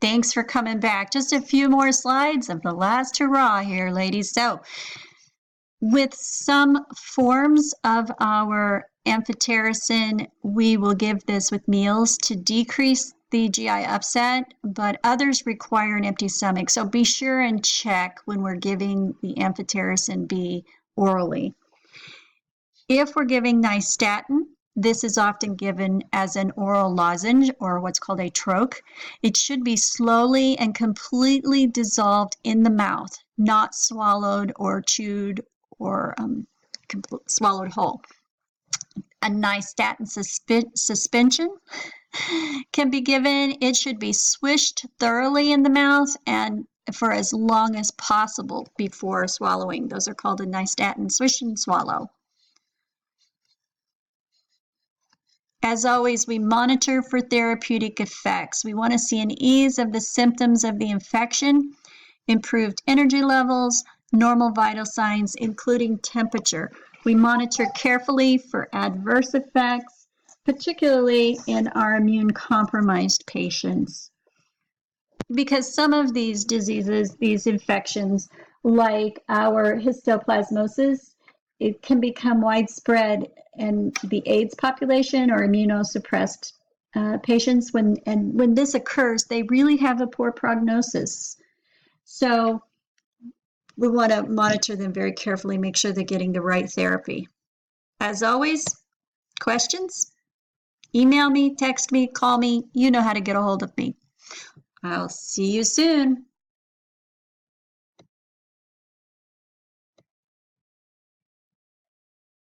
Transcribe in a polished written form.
Thanks for coming back. Just a few more slides of the last hurrah here, ladies. So, with some forms of our amphotericin, we will give this with meals to decrease the GI upset, but others require an empty stomach. So be sure and check when we're giving the amphotericin B orally. If we're giving Nystatin, this is often given as an oral lozenge or what's called a troche. It should be slowly and completely dissolved in the mouth, not swallowed or chewed or swallowed whole. A Nystatin suspension can be given. It should be swished thoroughly in the mouth and for as long as possible before swallowing. Those are called a Nystatin swish and swallow. As always, we monitor for therapeutic effects. We want to see an ease of the symptoms of the infection, improved energy levels, normal vital signs, including temperature. We monitor carefully for adverse effects, particularly in our immune-compromised patients. Because some of these diseases, these infections, like our histoplasmosis, it can become widespread in the AIDS population or immunosuppressed patients. When this occurs, they really have a poor prognosis. So we want to monitor them very carefully, make sure they're getting the right therapy. As always, questions? Email me, text me, call me. You know how to get a hold of me. I'll see you soon.